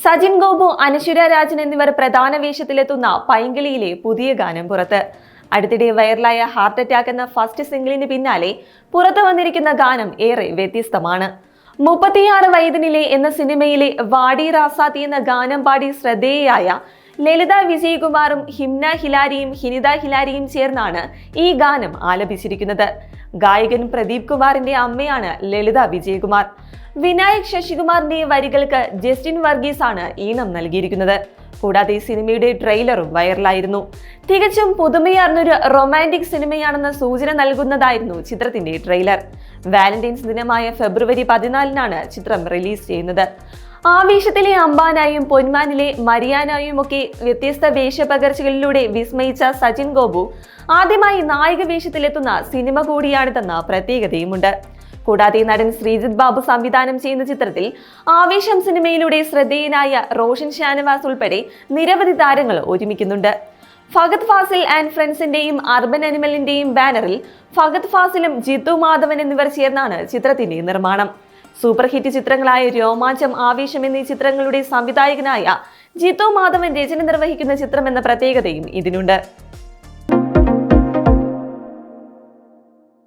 സജിൻ ഗോപു, അനശ്വര രാജൻ എന്നിവർ പ്രധാന വേഷത്തിലെത്തുന്ന പൈങ്കിളിയിലെ പുതിയ ഗാനം പുറത്ത്. അടുത്തിടെ വൈറലായ ഹാർട്ട് അറ്റാക്ക് എന്ന ഫസ്റ്റ് സിംഗിളിന് പിന്നാലെ പുറത്തു വന്നിരിക്കുന്ന ഗാനം ഏറെ വ്യത്യസ്തമാണ്. 36 വയതിനിലെ എന്ന സിനിമയിലെ വാടി റാസാത്തി എന്ന ഗാനം പാടി ശ്രദ്ധേയയായ ലളിത വിജയകുമാറും ഹിംന ഹിലാരിയും ഹിനിത ഹിലാരിയും ചേർന്നാണ് ഈ ഗാനം ആലപിച്ചിരിക്കുന്നത്. ഗായകൻ പ്രദീപ് കുമാറിന്റെ അമ്മയാണ് ലളിത വിജയകുമാർ. വിനായക് ശശികുമാറിന്റെ വരികൾക്ക് ജസ്റ്റിൻ വർഗീസ് ആണ് ഈണം നൽകിയിരിക്കുന്നത്. കൂടാതെ സിനിമയുടെ ട്രെയിലറും വൈറലായിരുന്നു. തികച്ചും പുതുമയാർന്നൊരു റൊമാൻറ്റിക് സിനിമയാണെന്ന സൂചന നൽകുന്നതായിരുന്നു ചിത്രത്തിന്റെ ട്രെയിലർ. വാലന്റൈൻസ് ദിനമായ ഫെബ്രുവരി 14-നാണ് ചിത്രം റിലീസ് ചെയ്യുന്നത്. ആവേശത്തിലെ അംബാനായും പൊന്മാനിലെ മരിയാനായും ഒക്കെ വ്യത്യസ്ത വേഷപകർച്ചകളിലൂടെ വിസ്മയിച്ച സജിൻ ഗോപു ആദ്യമായി നായിക വേഷത്തിലെത്തുന്ന സിനിമ കൂടിയാണിതെന്ന പ്രത്യേകതയുമുണ്ട്. കൂടാതെ നടൻ ശ്രീജിത്ത് ബാബു സംവിധാനം ചെയ്യുന്ന ചിത്രത്തിൽ ആവേശം സിനിമയിലൂടെ ശ്രദ്ധേയനായ റോഷൻ ഷാനവാസ് ഉൾപ്പെടെ നിരവധി താരങ്ങൾ ഒരുമിക്കുന്നുണ്ട്. ഫഹദ് ഫാസിൽ ആൻഡ് ഫ്രണ്ട്സിന്റെയും അർബൻ അനിമലിന്റെയും ബാനറിൽ ഫഹദ് ഫാസിലും ജിത്തു മാധവൻ എന്നിവർ ചേർന്നാണ് ചിത്രത്തിന്റെ നിർമ്മാണം. സൂപ്പർ ഹിറ്റ് ചിത്രങ്ങളായ രോമാഞ്ചം, ആവേശം എന്നീ ചിത്രങ്ങളുടെ സംവിധായകനായ ജിത്തു മാധവൻ രചന നിർവഹിക്കുന്ന ചിത്രം എന്ന പ്രത്യേകതയും ഇതിനുണ്ട്.